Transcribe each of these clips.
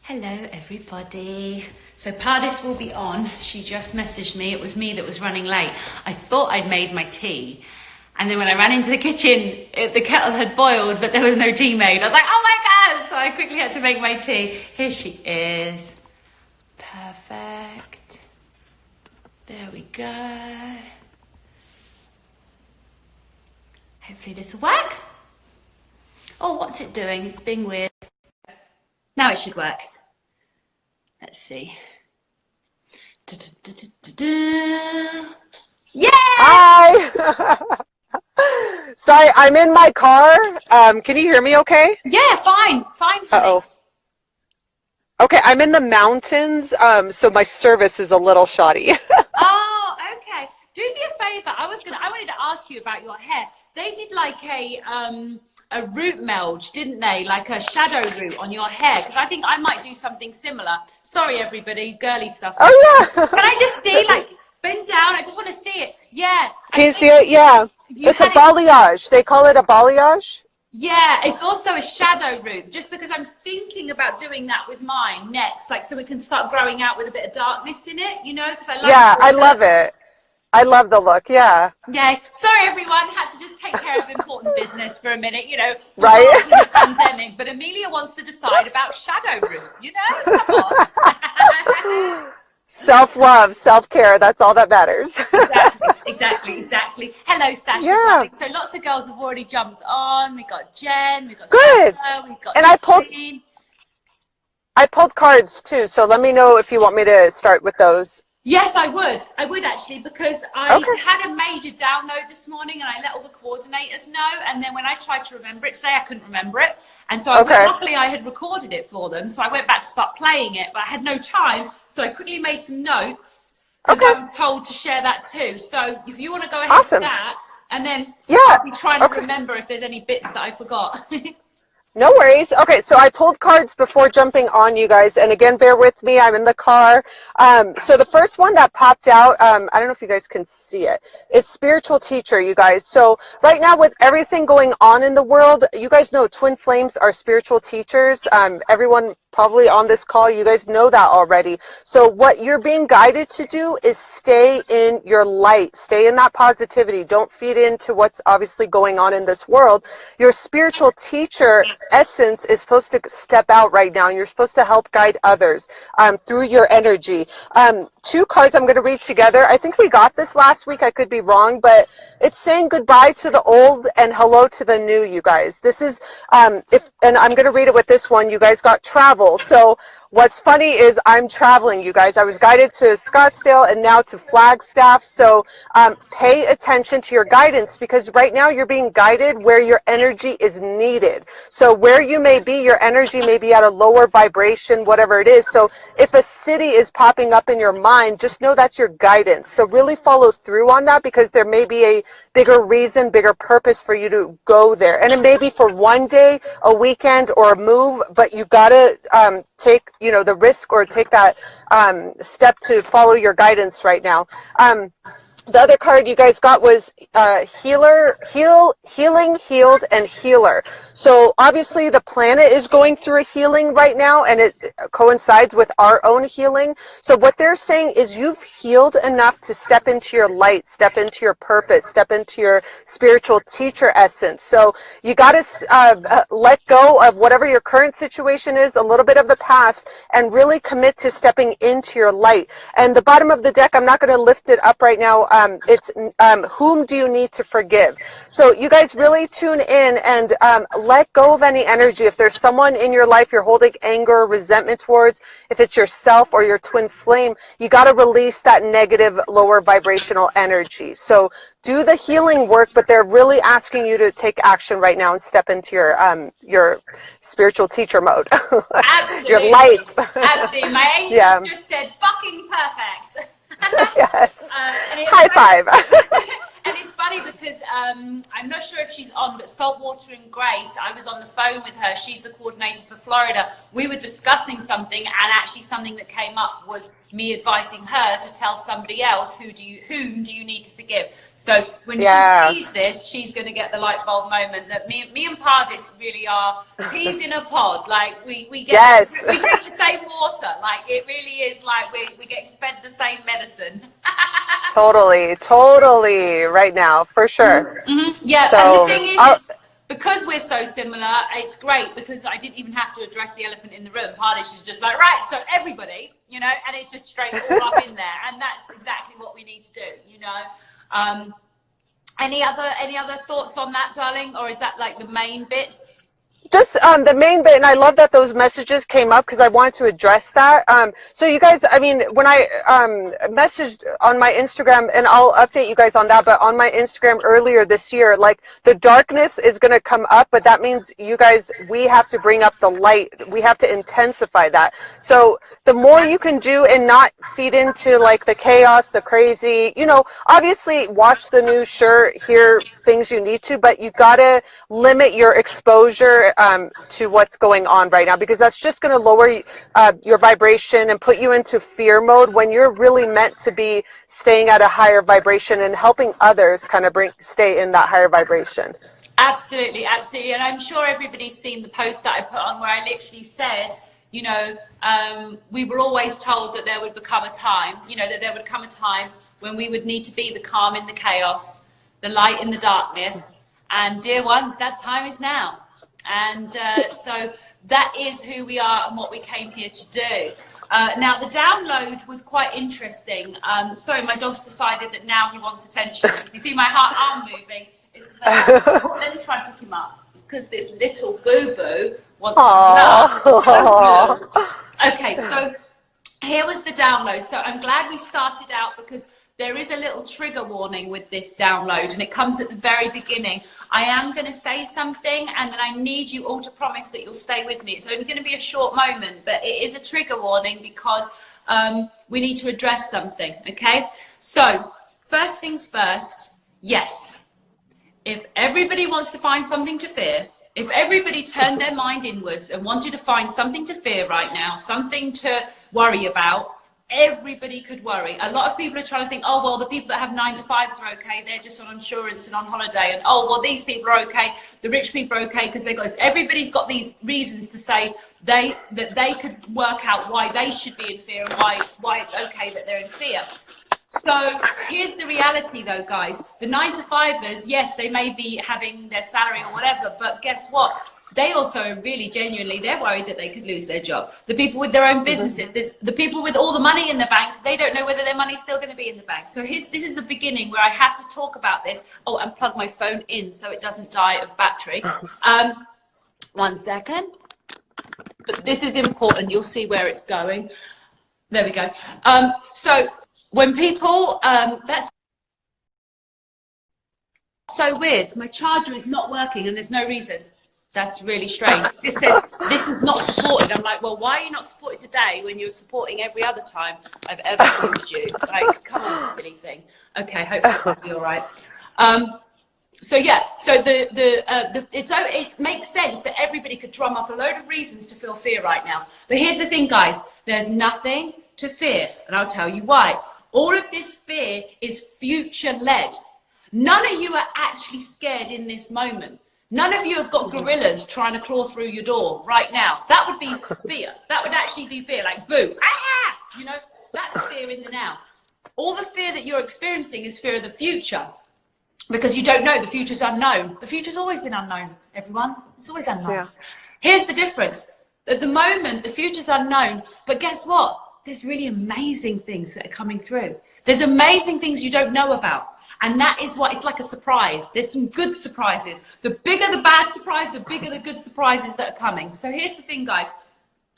Hello everybody. So Pardis will be on. She just messaged me. It was me that was running late. I thought I'd made my tea. And then when I ran into the kitchen, the kettle had boiled, but there was no tea made. I was like, oh my God. So I quickly had to make my tea. Here she is. Perfect. There we go. Hopefully this will work. Oh, what's it doing? It's being weird. Now it should work. Let's see. Yeah! Hi! Sorry, I'm in my car. Can you hear me okay? Yeah, fine. Fine. Uh-oh. Okay, I'm in the mountains, so my service is a little shoddy. Oh, okay. Do me a favor. I wanted to ask you about your hair. They did like a root meld, didn't they? Like a shadow root on your hair. Because I think I might do something similar. Sorry, everybody. Girly stuff. Oh, yeah. Can I just see, like, bend down? I just want to see it. Yeah. Can you see it? Yeah. It's a balayage. They call it a balayage. Yeah, it's also a shadow root, just because I'm thinking about doing that with mine next, like so it can start growing out with a bit of darkness in it, you know, because I like I love it. I love the look, yeah. Yeah, sorry everyone, had to just take care of important business for a minute, you know, right? In the pandemic, but Amelia wants to decide about shadow root, you know, come on. Self-love, self-care, that's all that matters. Exactly. Hello, Sasha. Yeah. So lots of girls have already jumped on. We got Jen, we got Good. Sarah, we got and I pulled cards too, so let me know if you want me to start with those. Yes, I would actually, because I had a major download this morning and I let all the coordinators know, and then when I tried to remember it today, I couldn't remember it, and so luckily I had recorded it for them, so I went back to start playing it, but I had no time, so I quickly made some notes because I was told to share that too. So if you want to go ahead with that, and then I'll be trying to remember if there's any bits that I forgot. No worries. Okay, so I pulled cards before jumping on, you guys, and again, bear with me. I'm in the car. So the first one that popped out, I don't know if you guys can see it. It's spiritual teacher, you guys. So right now, with everything going on in the world, you guys know twin flames are spiritual teachers. Everyone probably on this call, you guys know that already. So what you're being guided to do is stay in your light, stay in that positivity. Don't feed into what's obviously going on in this world. Your spiritual teacher essence is supposed to step out right now, and you're supposed to help guide others through your energy. Two cards I'm going to read together. I think we got this last week. I could be wrong, but it's saying goodbye to the old and hello to the new, you guys. This is, and I'm going to read it with this one. You guys got travel. So what's funny is I'm traveling, you guys. I was guided to Scottsdale and now to Flagstaff. So pay attention to your guidance, because right now you're being guided where your energy is needed. So where you may be, your energy may be at a lower vibration, whatever it is. So if a city is popping up in your mind, just know that's your guidance. So really follow through on that, because there may be a bigger reason, bigger purpose for you to go there. And it may be for one day, a weekend, or a move, but you got to take, the risk, or take that step to follow your guidance right now. The other card you guys got was healing, healed, and healer. So obviously the planet is going through a healing right now, and it coincides with our own healing. So what they're saying is you've healed enough to step into your light, step into your purpose, step into your spiritual teacher essence. So you got to let go of whatever your current situation is, a little bit of the past, and really commit to stepping into your light. And the bottom of the deck, I'm not going to lift it up right now. It's whom do you need to forgive? So you guys really tune in and let go of any energy. If there's someone in your life you're holding anger, resentment towards, if it's yourself or your twin flame, you got to release that negative, lower vibrational energy. So do the healing work, but they're really asking you to take action right now and step into your spiritual teacher mode. Absolutely. Your light. Absolutely. My angel just said fucking perfect. Yes. High five. And it's funny because I'm not sure if she's on, but Saltwater and Grace, I was on the phone with her. She's the coordinator for Florida. We were discussing something, and actually something that came up was me advising her to tell somebody else whom do you need to forgive. So when she sees this, she's going to get the light bulb moment that me and Pardis really are peas in a pod. Like we drink the same water. Like it really is like we're getting fed the same medicine. Totally right now, for sure. Yeah, so, and the thing is because we're so similar, it's great because I didn't even have to address the elephant in the room. Pardis is just like, right, so everybody, you know, and it's just straight all up in there, and that's exactly what we need to do, you know. Any other thoughts on that, darling, or is that like the main bits? Just the main bit, and I love that those messages came up because I wanted to address that. So you guys, I mean, when I messaged on my Instagram, and I'll update you guys on that, but on my Instagram earlier this year, like the darkness is going to come up, but that means you guys, we have to bring up the light. We have to intensify that. So the more you can do and not feed into like the chaos, the crazy, you know, obviously watch the news, sure, hear things you need to, but you got to limit your exposure to what's going on right now, because that's just going to lower your vibration and put you into fear mode when you're really meant to be staying at a higher vibration and helping others kind of stay in that higher vibration. Absolutely, absolutely. And I'm sure everybody's seen the post that I put on where I literally said, you know, we were always told that there would become a time, you know, that there would come a time when we would need to be the calm in the chaos, the light in the darkness. And dear ones, that time is now. And so that is who we are and what we came here to do. Now, the download was quite interesting. Sorry, my dog's decided that now he wants attention. You see my arm moving? It's like, let me try and pick him up. It's because this little boo-boo wants some love. Okay, so here was the download. So I'm glad we started out because there is a little trigger warning with this download, and it comes at the very beginning. I am going to say something, and then I need you all to promise that you'll stay with me. It's only going to be a short moment, but it is a trigger warning because we need to address something, okay? So, first things first, yes. If everybody wants to find something to fear, if everybody turned their mind inwards and wanted to find something to fear right now, something to worry about, everybody could worry. A lot of people are trying to think, oh, well, the people that have 9 to 5s are okay. They're just on insurance and on holiday. And, oh, well, these people are okay. The rich people are okay because they got this. Everybody's got these reasons to say that they could work out why they should be in fear and why it's okay that they're in fear. So here's the reality, though, guys. The 9 to 5ers, yes, they may be having their salary or whatever, but guess what? They also really genuinely, they're worried that they could lose their job. The people with their own businesses, the people with all the money in the bank, they don't know whether their money's still going to be in the bank. So this is the beginning where I have to talk about this. Oh, and plug my phone in so it doesn't die of battery. 1 second. But this is important. You'll see where it's going. There we go. So when people, that's so weird. My charger is not working and there's no reason. That's really strange. Just said, this is not supported. I'm like, well, why are you not supported today when you're supporting every other time I've ever used you? Like, come on, silly thing. Okay, hopefully it'll be all right. So yeah, so it makes sense that everybody could drum up a load of reasons to feel fear right now. But here's the thing, guys, there's nothing to fear, and I'll tell you why. All of this fear is future-led. None of you are actually scared in this moment. None of you have got gorillas trying to claw through your door right now. That would be fear. That would actually be fear, like boo, ah! You know, that's fear in the now. All the fear that you're experiencing is fear of the future because you don't know. The future's unknown. The future's always been unknown, everyone. It's always unknown. Yeah. Here's the difference. At the moment, the future's unknown, but guess what? There's really amazing things that are coming through. There's amazing things you don't know about. And that is what, it's like a surprise. There's some good surprises. The bigger the bad surprise, the bigger the good surprises that are coming. So here's the thing, guys.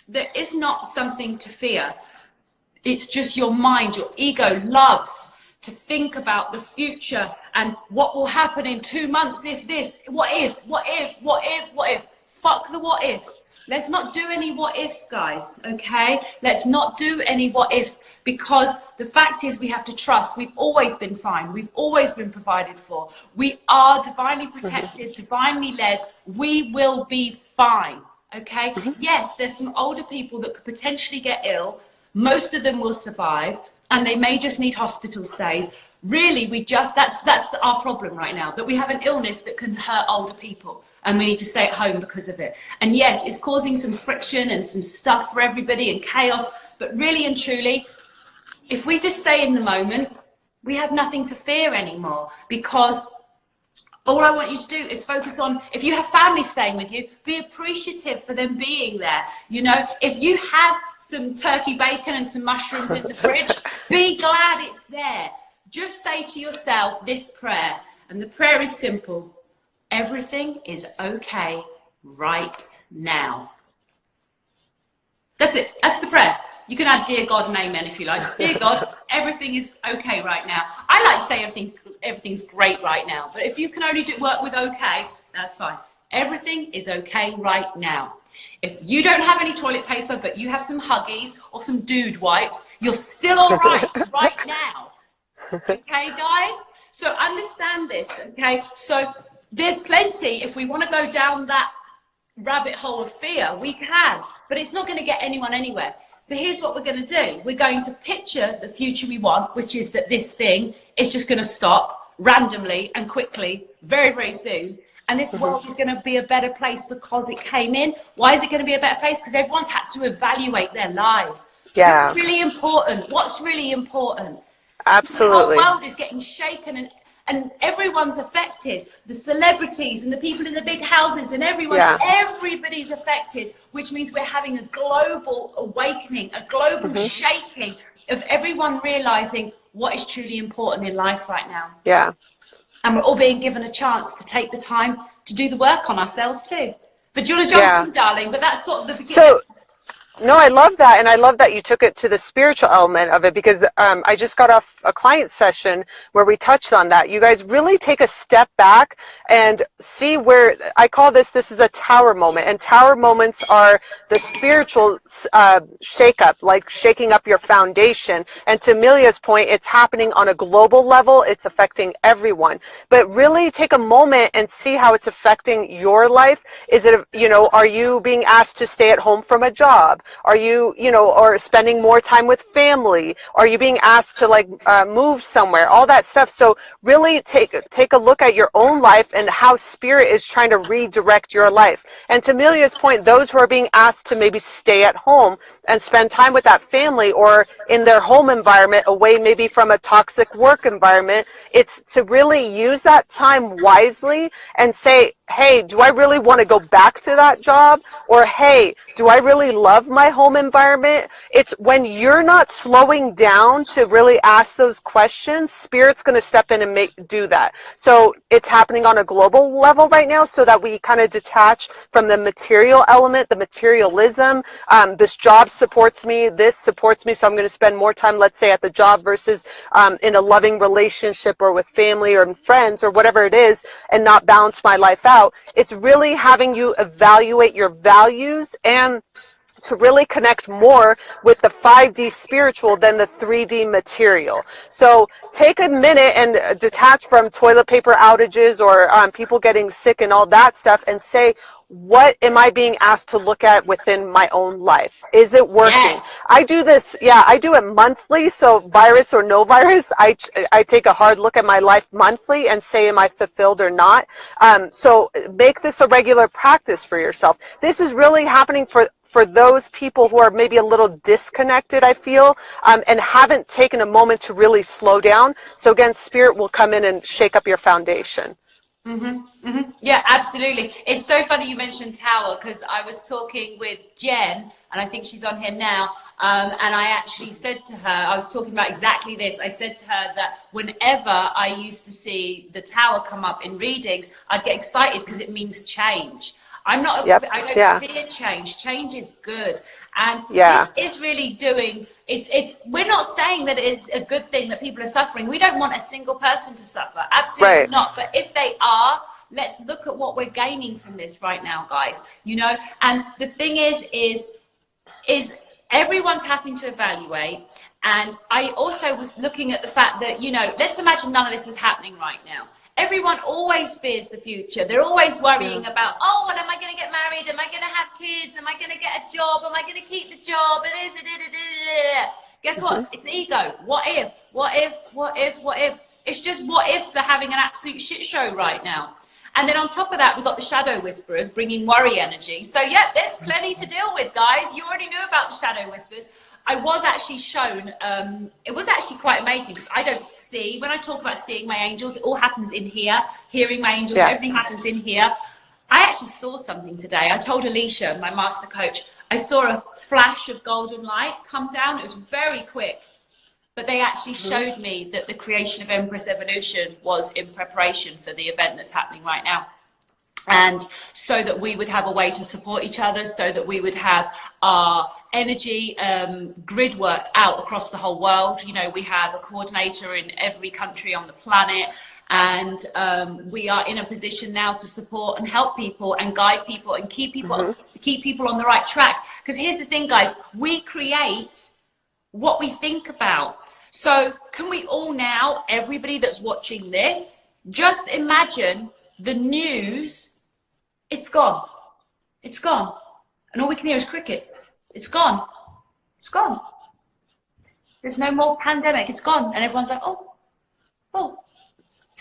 There is not something to fear. It's just your mind, your ego loves to think about the future and what will happen in 2 months if this, what if. fuck the what ifs. Let's not do any what ifs, guys, okay? Let's not do any what ifs, because the fact is we have to trust. We've always been fine. We've always been provided for. We are divinely protected, divinely led. We will be fine, okay? Yes, there's some older people that could potentially get ill. Most of them will survive, and they may just need hospital stays. Really, that's our problem right now, that we have an illness that can hurt older people, and we need to stay at home because of it. And yes, it's causing some friction and some stuff for everybody and chaos, but really and truly, if we just stay in the moment, we have nothing to fear anymore, because all I want you to do is focus on, if you have family staying with you, be appreciative for them being there. You know, if you have some turkey bacon and some mushrooms in the fridge, be glad it's there. Just say to yourself this prayer, and the prayer is simple. Everything is okay right now. That's it. That's the prayer. You can add dear God and amen if you like. Dear God, everything is okay right now. I like to say everything's great right now, but if you can only work with okay, that's fine. Everything is okay right now. If you don't have any toilet paper, but you have some Huggies or some dude wipes, you're still all right right now. Okay, guys? So understand this, okay? So there's plenty, if we want to go down that rabbit hole of fear, we can, but it's not going to get anyone anywhere. So here's what we're going to do. We're going to picture the future we want, which is that this thing is just going to stop randomly and quickly, very, very soon. And this world is going to be a better place because it came in. Why is it going to be a better place? Because everyone's had to evaluate their lives. Yeah. What's really important? What's really important? Absolutely. The whole world is getting shaken, and everyone's affected. The celebrities and the people in the big houses and everyone, everybody's affected, which means we're having a global awakening, a global shaking of everyone realizing what is truly important in life right now. Yeah. And we're all being given a chance to take the time to do the work on ourselves too. But do you want to jump in, darling? But that's sort of the beginning. So, no, I love that. And I love that you took it to the spiritual element of it, because I just got off a client session where we touched on that. You guys really take a step back and see where, I call this is a tower moment. And tower moments are the spiritual shakeup, like shaking up your foundation. And to Amelia's point, it's happening on a global level. It's affecting everyone. But really take a moment and see how it's affecting your life. Is it, you know, are you being asked to stay at home from a job? Are you, or spending more time with family? Are you being asked to move somewhere? All that stuff. So really take a look at your own life and how spirit is trying to redirect your life. And to Amelia's point, those who are being asked to maybe stay at home and spend time with that family or in their home environment, away maybe from a toxic work environment, it's to really use that time wisely and say, hey, do I really want to go back to that job? Or, hey, do I really love my home environment? It's when you're not slowing down to really ask those questions, spirit's going to step in and do that. So it's happening on a global level right now, so that we kind of detach from the material element, the materialism. This job supports me, this supports me, so I'm going to spend more time, let's say, at the job versus in a loving relationship or with family or friends or whatever it is, and not balance my life out. It's really having you evaluate your values and to really connect more with the 5D spiritual than the 3D material. So take a minute and detach from toilet paper outages or people getting sick and all that stuff, and say, what am I being asked to look at within my own life? Is it working? Yes. I do this, I do it monthly. So virus or no virus, I take a hard look at my life monthly and say, am I fulfilled or not? So make this a regular practice for yourself. This is really happening for those people who are maybe a little disconnected, I feel, and haven't taken a moment to really slow down. So again, spirit will come in and shake up your foundation. Yeah, absolutely. It's so funny you mentioned tower, because I was talking with Jen, and I think she's on here now, and I actually said to her, I was talking about exactly this. I said to her that whenever I used to see the tower come up in readings, I'd get excited because it means change. I don't fear change. Change is good. And this is really doing, we're not saying that it's a good thing that people are suffering. We don't want a single person to suffer. Absolutely not. But if they are, let's look at what we're gaining from this right now, guys. You know, and the thing is everyone's having to evaluate. And I also was looking at the fact that, you know, let's imagine none of this was happening right now. Everyone always fears the future. They're always worrying about, oh, well, am I going to get married? Am I going to have kids? Am I going to get a job? Am I going to keep the job? Guess what? It's ego. What if? What if? What if? What if? It's just what ifs are having an absolute shit show right now. And then on top of that, we've got the shadow whisperers bringing worry energy. So yeah, there's plenty to deal with, guys. You already knew about the shadow whisperers. I was actually shown, it was actually quite amazing because I don't see, when I talk about seeing my angels, it all happens in here, hearing my angels, everything happens in here. I actually saw something today. I told Alicia, my master coach, I saw a flash of golden light come down. It was very quick, but they actually showed me that the creation of Empress Evolution was in preparation for the event that's happening right now. And so that we would have a way to support each other, so that we would have our energy grid worked out across the whole world. You know, we have a coordinator in every country on the planet, and we are in a position now to support and help people and guide people and keep people on the right track. Because here's the thing, guys, we create what we think about. So can we all now, everybody that's watching this, just imagine the news. It's gone. It's gone. And all we can hear is crickets. It's gone. It's gone. There's no more pandemic. It's gone. And everyone's like, oh. So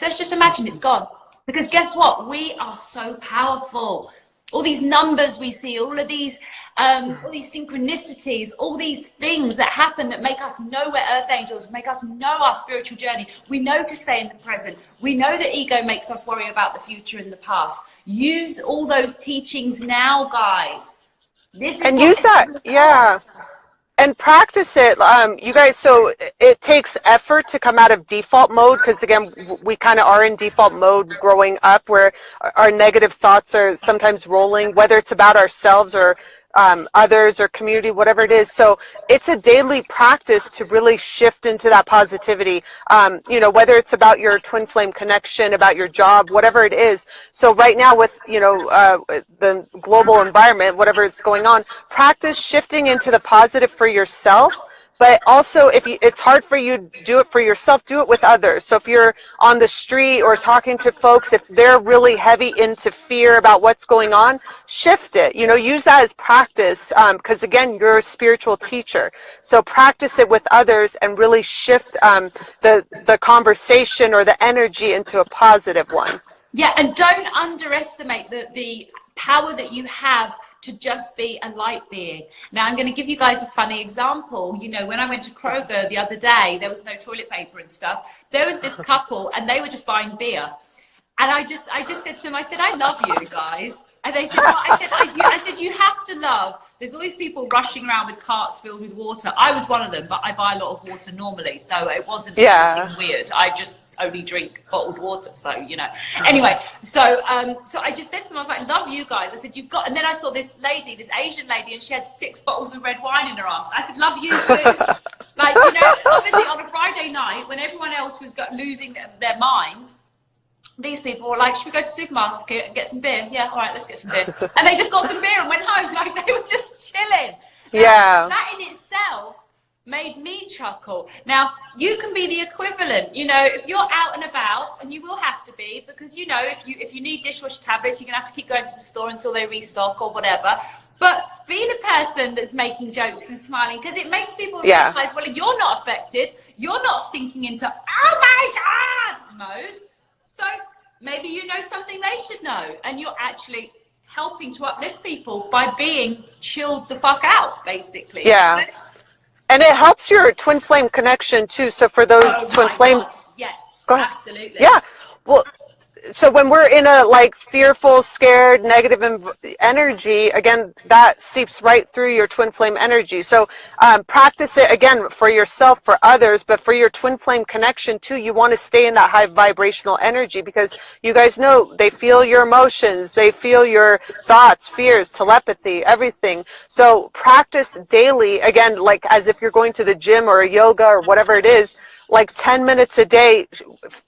let's just imagine it's gone. Because guess what? We are so powerful. All these numbers we see, all these synchronicities, all these things that happen that make us know we're earth angels, make us know our spiritual journey. We know to stay in the present. We know that ego makes us worry about the future and the past. Use all those teachings now, guys. This is and use that, and practice it, you guys. So it takes effort to come out of default mode, because again, we kind of are in default mode growing up, where our negative thoughts are sometimes rolling, whether it's about ourselves or others or community, whatever it is. So it's a daily practice to really shift into that positivity, you know, whether it's about your twin flame connection, about your job, whatever it is. So right now with, you know, the global environment, whatever it's going on, practice shifting into the positive for yourself. But also, if it's hard for you to do it for yourself, do it with others. So if you're on the street or talking to folks, if they're really heavy into fear about what's going on, shift it. You know, use that as practice, because again, you're a spiritual teacher. So practice it with others and really shift the conversation or the energy into a positive one. Yeah, and don't underestimate the power that you have to just be a light being. Now, I'm going to give you guys a funny example. You know, when I went to Kroger the other day, there was no toilet paper and stuff. There was this couple and they were just buying beer. And I just said to them, I said, I love you guys. And they said, well, I said, you have to love. There's all these people rushing around with carts filled with water. I was one of them, but I buy a lot of water normally. So it wasn't weird. I just only drink bottled water. So, you know, anyway, so I just said to them, I was like, love you guys. I said, you've got, and then I saw this lady, this Asian lady, and she had 6 bottles of red wine in her arms. I said, love you too. Like, you know, obviously on a Friday night when everyone else was losing their minds, these people were like, should we go to the supermarket and get some beer? Yeah, all right, let's get some beer. And they just got some beer and went home. Like, they were just chilling. Now, that in itself made me chuckle. Now, you can be the equivalent. You know, if you're out and about, and you will have to be, because, you know, if you need dishwasher tablets, you're going to have to keep going to the store until they restock or whatever. But be the person that's making jokes and smiling, because it makes people realize, well, you're not affected. You're not sinking into, oh my God, mode. So maybe you know something they should know, and you're actually helping to uplift people by being chilled the fuck out, basically. Yeah. You know? And it helps your twin flame connection too. So for those twin flames. God. Yes, absolutely. Yeah. Well, so when we're in a like fearful, scared, negative energy, again, that seeps right through your twin flame energy. So practice it again for yourself, for others, but for your twin flame connection too. You want to stay in that high vibrational energy, because you guys know they feel your emotions, they feel your thoughts, fears, telepathy, everything. So practice daily, again, like as if you're going to the gym or a yoga or whatever it is. like 10 minutes a day,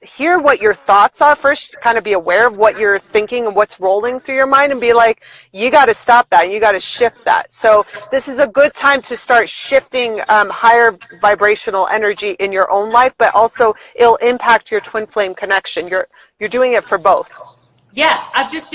hear what your thoughts are first, kind of be aware of what you're thinking and what's rolling through your mind, and be like, you got to stop that, you got to shift that. So this is a good time to start shifting higher vibrational energy in your own life, but also it'll impact your twin flame connection. You're doing it for both. Yeah, I've just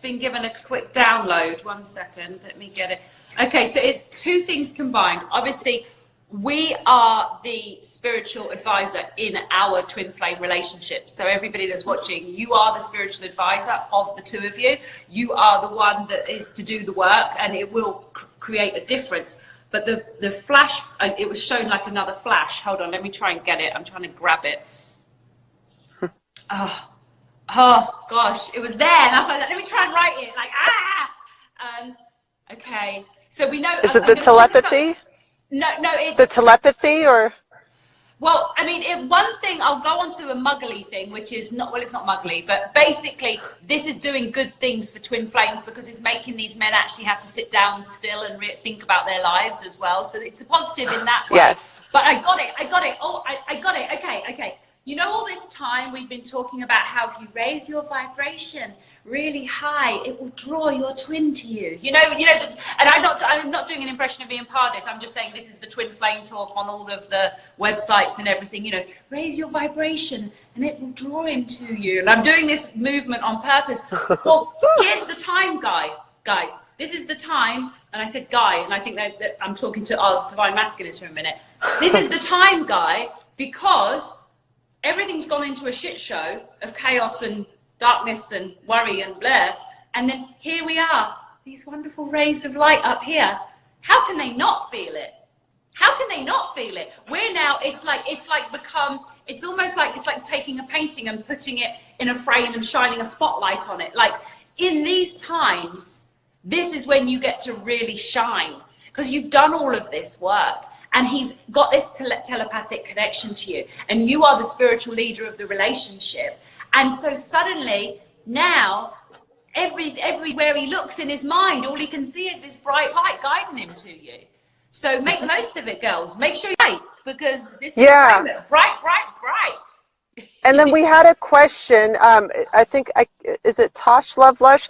been given a quick download. 1 second, let me get it. Okay, so it's two things combined. Obviously, we are the spiritual advisor in our twin flame relationship. So everybody that's watching, you are the spiritual advisor of the two of you. You are the one that is to do the work, and it will create a difference. But the flash, it was shown like another flash. Hold on, let me try and get it. I'm trying to grab it. Oh gosh, it was there, and I was like, let me try and write it. Like, okay. So we know. Is it the telepathy? No, it's the telepathy, or? Well, I mean, one thing, I'll go on to a muggly thing, which is not, well, it's not muggly, but basically this is doing good things for twin flames, because it's making these men actually have to sit down still and think about their lives as well. So it's a positive in that way. Yes. But I got it. Oh, I got it. Okay. You know, all this time we've been talking about how if you raise your vibration really high, it will draw your twin to you. You know, and I'm not doing an impression of being Pardis. I'm just saying this is the twin flame talk on all of the websites and everything. You know, raise your vibration and it will draw him to you. And I'm doing this movement on purpose. Well, here's the time, guys. This is the time, and I said guy, and I think that I'm talking to our divine masculines for a minute. This is the time, guy, because everything's gone into a shit show of chaos and darkness and worry and blah, and then here we are, these wonderful rays of light up here. How can they not feel it? How can they not feel it? We're now, it's almost like it's like taking a painting and putting it in a frame and shining a spotlight on it. Like, in these times, this is when you get to really shine, because you've done all of this work. And he's got this telepathic connection to you, and you are the spiritual leader of the relationship. And so suddenly now, everywhere he looks in his mind, all he can see is this bright light guiding him to you. So make the most of it, girls. Make sure you're right, because this is bright. And then we had a question, I think, is it Tosh Love Lush?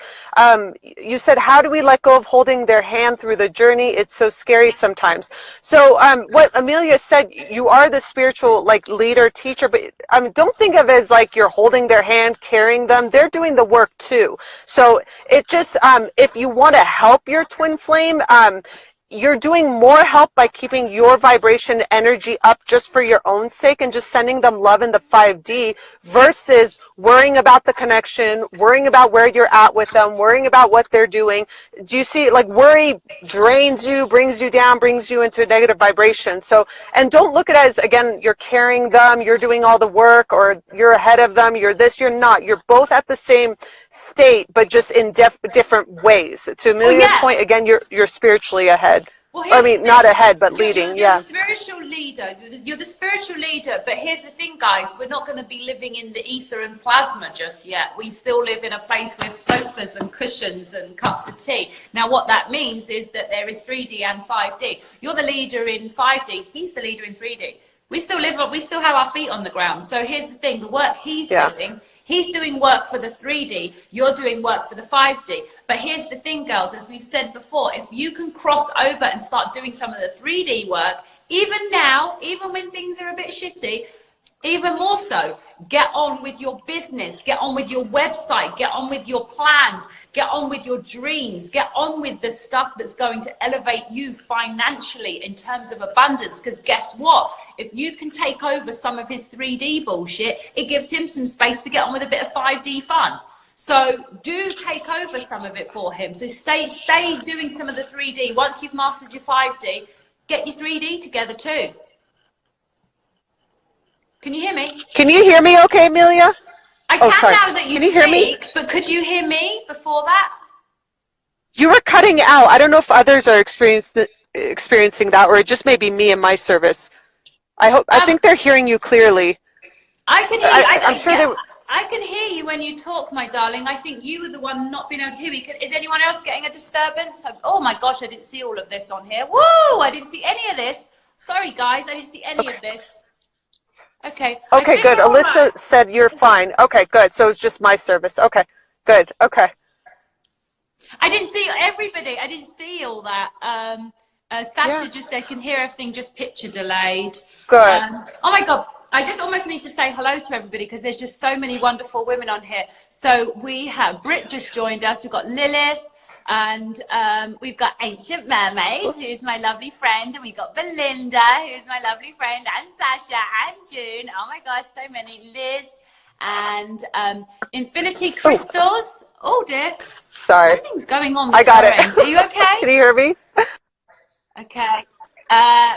You said, how do we let go of holding their hand through the journey? It's so scary sometimes. So what Amelia said, you are the spiritual leader, teacher, but don't think of it as like you're holding their hand, carrying them. They're doing the work too. So it just, if you want to help your twin flame, you're doing more help by keeping your vibration energy up just for your own sake and just sending them love in the 5D versus worrying about the connection, worrying about where you're at with them, worrying about what they're doing. Do you see, worry drains you, brings you down, brings you into a negative vibration. So, and don't look at it as, again, you're carrying them, you're doing all the work, or you're ahead of them, you're this, you're not. You're both at the same state, but just in different ways. To Amelia's point, again, you're spiritually ahead. Well, I mean, not ahead, but leading. You're the spiritual leader. You're the spiritual leader. But here's the thing, guys. We're not going to be living in the ether and plasma just yet. We still live in a place with sofas and cushions and cups of tea. Now, what that means is that there is 3D and 5D. You're the leader in 5D. He's the leader in 3D. We still have our feet on the ground. So here's the thing. The work he's doing, he's doing work for the 3D, you're doing work for the 5D. But here's the thing, girls, as we've said before, if you can cross over and start doing some of the 3D work, even now, even when things are a bit shitty, even more so, get on with your business, get on with your website, get on with your plans, get on with your dreams, get on with the stuff that's going to elevate you financially in terms of abundance. Because guess what? If you can take over some of his 3D bullshit, it gives him some space to get on with a bit of 5D fun. So do take over some of it for him. So stay doing some of the 3D. Once you've mastered your 5D, get your 3D together too. Can you hear me? Can you hear me okay, Amelia? I can now that you speak, but could you hear me before that? You were cutting out. I don't know if others are experiencing that, or it just may be me and my service. I think they're hearing you clearly. I can hear you. I'm sure I can hear you when you talk, my darling. I think you were the one not being able to hear me. Is anyone else getting a disturbance? Oh my gosh, I didn't see all of this on here. Whoa, I didn't see any of this. Sorry, guys, I didn't see any of this. Okay. Okay, good. Alyssa said you're fine. Okay, good. So it's just my service. Okay, good. Okay. I didn't see everybody. I didn't see all that. Sasha just said, can hear everything, just picture delayed. Good. Oh my God. I just almost need to say hello to everybody because there's just so many wonderful women on here. So we have Britt just joined us. We've got Lilith and we've got Ancient Mermaid, who's my lovely friend. And we've got Belinda, who's my lovely friend, and Sasha and June. Oh my gosh, so many. Liz and Infinity Crystals. Oh dear. Sorry. Something's going on. I got it. Are you okay? Can you hear me? Okay.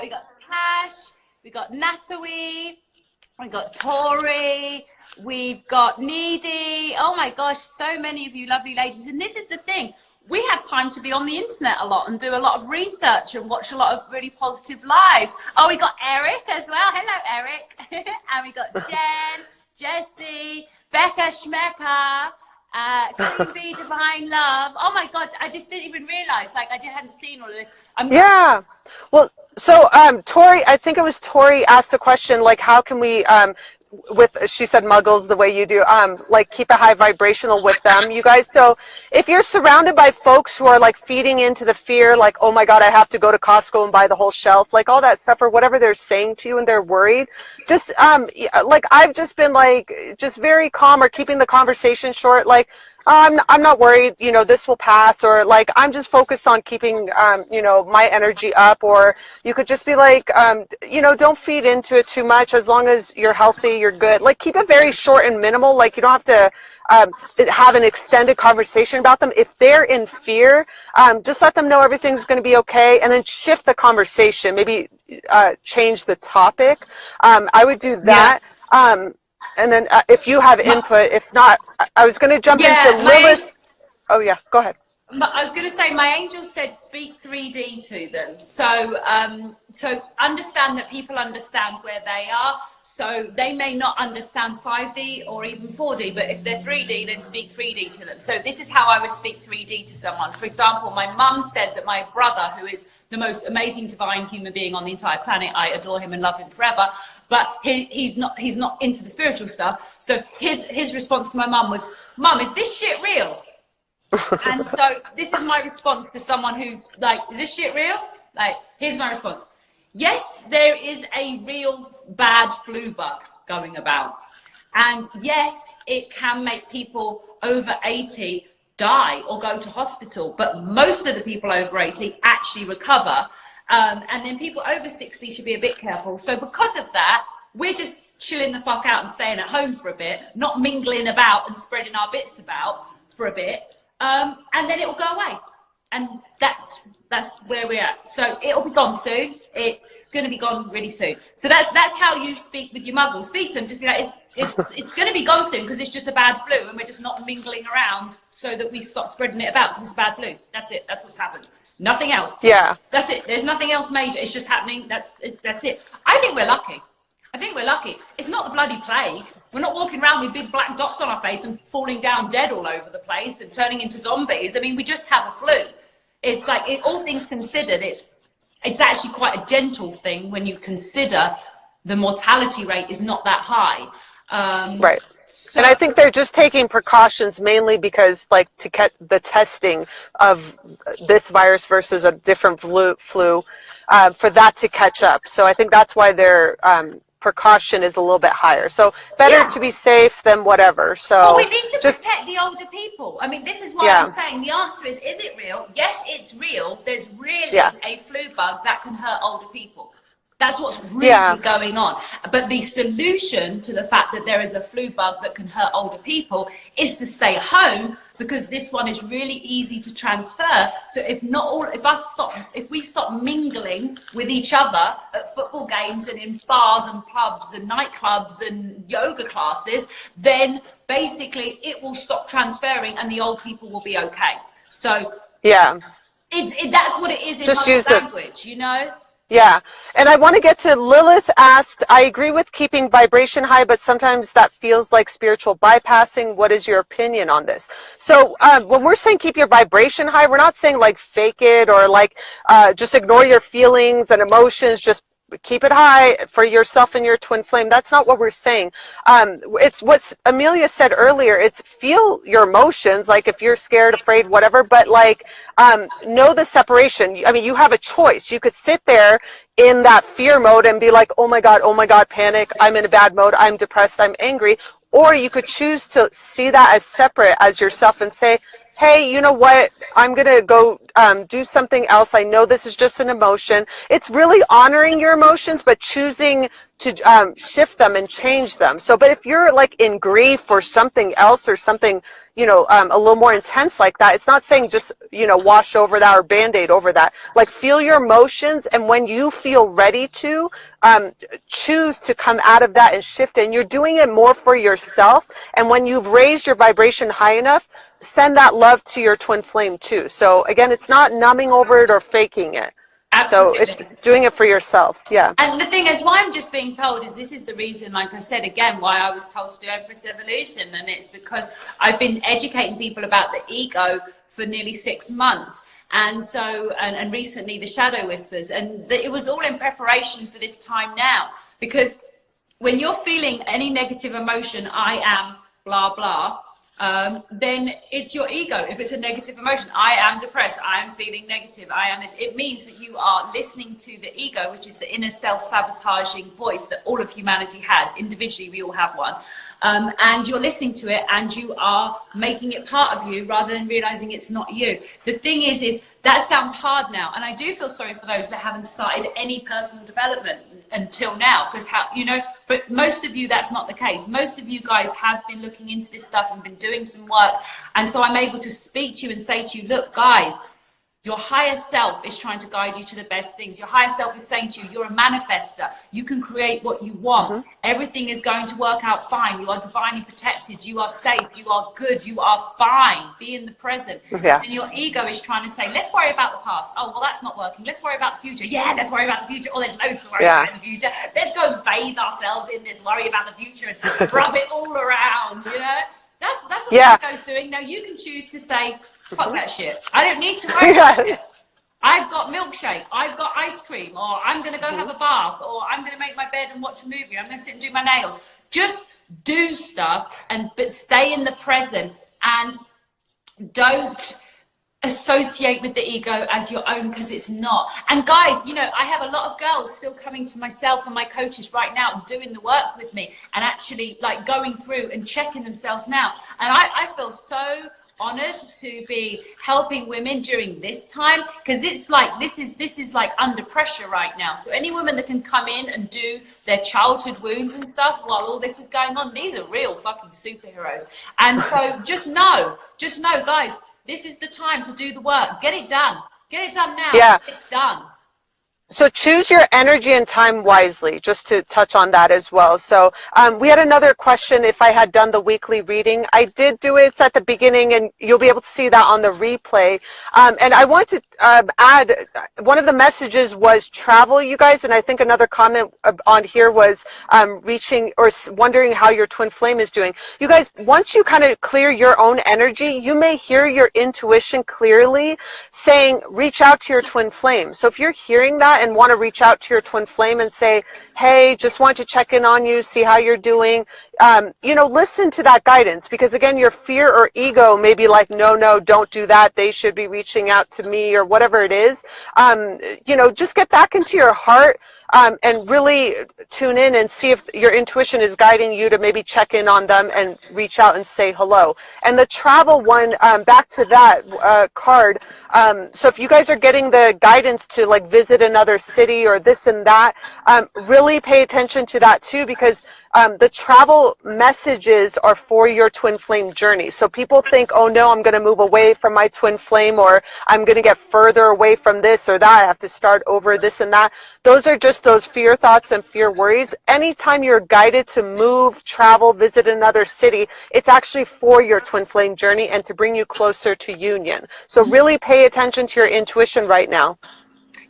We got Tash. We got Natalie. We got Tori. We've got Needy. Oh my gosh, so many of you lovely ladies. And this is the thing. We have time to be on the internet a lot and do a lot of research and watch a lot of really positive lives. Oh, we got Eric as well. Hello, Eric. And we got Jen, Jessie, Becca Schmecker, Queen Bee Divine Love. Oh my God, I just didn't even realize, like I hadn't seen all of this. Yeah. Well, so Tori, I think it was Tori asked a question like, how can we she said muggles the way you do, like keep a high vibrational with them, you guys. So if you're surrounded by folks who are like feeding into the fear, like, oh my God, I have to go to Costco and buy the whole shelf, like all that stuff, or whatever they're saying to you and they're worried, just like I've just been like just very calm or keeping the conversation short, like I'm not worried, you know, this will pass, or like I'm just focused on keeping you know, my energy up. Or you could just be like, you know, don't feed into it too much. As long as you're healthy, you're good. Like keep it very short and minimal. Like you don't have to have an extended conversation about them. If they're in fear, just let them know everything's going to be okay, and then shift the conversation. Maybe change the topic. I would do that. And then if you have input, if not, I was going to jump into Lilith. Oh yeah, go ahead. I was going to say, my angel said speak 3D to them. So, so understand that people understand where they are. So they may not understand 5D or even 4D, but if they're 3D, then speak 3D to them. So this is how I would speak 3D to someone. For example, my mum said that my brother, who is the most amazing divine human being on the entire planet, I adore him and love him forever, but he's not into the spiritual stuff. So his response to my mum was, "Mum, is this shit real?" And so this is my response to someone who's like, is this shit real? Like, here's my response. Yes, there is a real bad flu bug going about. And yes, it can make people over 80 die or go to hospital. But most of the people over 80 actually recover. And then people over 60 should be a bit careful. So because of that, we're just chilling the fuck out and staying at home for a bit, not mingling about and spreading our bits about for a bit. And then it will go away, and that's where we're at. So it'll be gone soon. It's going to be gone really soon. So that's how you speak with your muggles. Speak to them, just be like, it's going to be gone soon because it's just a bad flu, and we're just not mingling around so that we stop spreading it about because it's a bad flu. That's it. That's what's happened. Nothing else. Yeah. That's it. There's nothing else major. It's just happening. That's it. I think we're lucky. It's not the bloody plague. We're not walking around with big black dots on our face and falling down dead all over the place and turning into zombies. I mean, we just have a flu. It's like, all things considered, it's actually quite a gentle thing when you consider the mortality rate is not that high. Right. So, and I think they're just taking precautions mainly because, like, to get the testing of this virus versus a different flu for that to catch up. So I think that's why their precaution is a little bit higher. So better to be safe than whatever. So well, we need to protect the older people. I mean, this is why I'm saying the answer is it real? Yes, it's real. There's really a flu bug that can hurt older people. That's what's really going on. But the solution to the fact that there is a flu bug that can hurt older people is to stay home, because this one is really easy to transfer. So if we stop mingling with each other at football games and in bars and pubs and nightclubs and yoga classes, then basically it will stop transferring and the old people will be okay. So that's what it is in just language, you know? Yeah, and I want to get to Lilith asked, I agree with keeping vibration high, but sometimes that feels like spiritual bypassing. What is your opinion on this? So when we're saying keep your vibration high, we're not saying like fake it or like just ignore your feelings and emotions, just keep it high for yourself and your twin flame. That's not what we're saying. It's what Amelia said earlier. It's feel your emotions, like if you're scared, afraid, whatever, but like know the separation. I mean, you have a choice. You could sit there in that fear mode and be like, oh my God, panic, I'm in a bad mode, I'm depressed, I'm angry. Or you could choose to see that as separate as yourself and say, hey, you know what, I'm going to go do something else. I know this is just an emotion. It's really honoring your emotions, but choosing to shift them and change them. So, but if you're like in grief or something else or something, you know, a little more intense like that, it's not saying just, you know, wash over that or Band-Aid over that. Like feel your emotions, and when you feel ready to, choose to come out of that and shift it. And you're doing it more for yourself. And when you've raised your vibration high enough, send that love to your twin flame too. So again, it's not numbing over it or faking it. Absolutely. So it's doing it for yourself. Yeah. And the thing is, why I'm just being told is this is the reason, like I said again, why I was told to do Empress Evolution. And it's because I've been educating people about the ego for nearly 6 months. And so, and recently the Shadow Whispers, and it was all in preparation for this time now. Because when you're feeling any negative emotion, I am blah, blah, then it's your ego. If it's a negative emotion, I am depressed, I am feeling negative, I am this, it means that you are listening to the ego, which is the inner self-sabotaging voice that all of humanity has. Individually, we all have one. And you're listening to it and you are making it part of you rather than realizing it's not you. The thing is that sounds hard now. And I do feel sorry for those that haven't started any personal development until now, because you know, but most of you, that's not the case. Most of you guys have been looking into this stuff and been doing some work. And so I'm able to speak to you and say to you, look, guys, your higher self is trying to guide you to the best things. Your higher self is saying to you, you're a manifester. You can create what you want. Mm-hmm. Everything is going to work out fine. You are divinely protected. You are safe. You are good. You are fine. Be in the present. Yeah. And your ego is trying to say, let's worry about the past. Oh, well, that's not working. Let's worry about the future. Yeah, let's worry about the future. Oh, there's loads to worry about in the future. Let's go and bathe ourselves in this worry about the future and rub it all around, you know? That's what the ego's doing. Now, you can choose to say, fuck that shit. I don't need to worry about it. I've got milkshake. I've got ice cream. Or I'm going to go have a bath. Or I'm going to make my bed and watch a movie. I'm going to sit and do my nails. Just do stuff, but stay in the present. And don't associate with the ego as your own, because it's not. And guys, you know, I have a lot of girls still coming to myself and my coaches right now doing the work with me and actually like going through and checking themselves now. And I feel so honored to be helping women during this time, because it's like this is like under pressure right now. So any woman that can come in and do their childhood wounds and stuff while all this is going on, these are real fucking superheroes. And so just know guys, this is the time to do the work. Get it done now. Yeah, it's done. So choose your energy and time wisely, just to touch on that as well. So we had another question, if I had done the weekly reading. I did do it. It's at the beginning, and you'll be able to see that on the replay. And I want to add, one of the messages was travel, you guys, and I think another comment on here was reaching or wondering how your twin flame is doing. You guys, once you kind of clear your own energy, you may hear your intuition clearly saying, reach out to your twin flame. So if you're hearing that and want to reach out to your twin flame and say, hey, just want to check in on you, see how you're doing, you know, listen to that guidance, because again, your fear or ego may be like, no, don't do that. They should be reaching out to me, or whatever it is. You know, just get back into your heart and really tune in and see if your intuition is guiding you to maybe check in on them and reach out and say hello. And the travel one, back to that card. So if you guys are getting the guidance to like visit another city or this and that, really pay attention to that too, because the travel messages are for your twin flame journey. So people think, oh no, I'm going to move away from my twin flame, or I'm going to get further away from this or that. I have to start over this and that. Those are just those fear thoughts and fear worries. Anytime you're guided to move, travel, visit another city, it's actually for your twin flame journey and to bring you closer to union. So really pay attention to your intuition right now.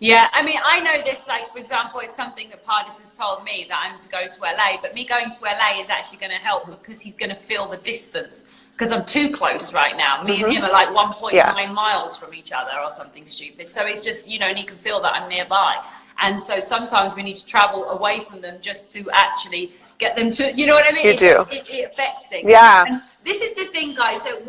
Yeah, I mean, I know this, like, for example, it's something that Pardis has told me that I'm to go to LA, but me going to LA is actually going to help because he's going to feel the distance. because I'm too close right now. Me and him are like 1.9 miles from each other or something stupid. So it's just, and he can feel that I'm nearby. And so sometimes we need to travel away from them just to actually get them to, you know what I mean? It affects things. Yeah. And this is the thing, guys. So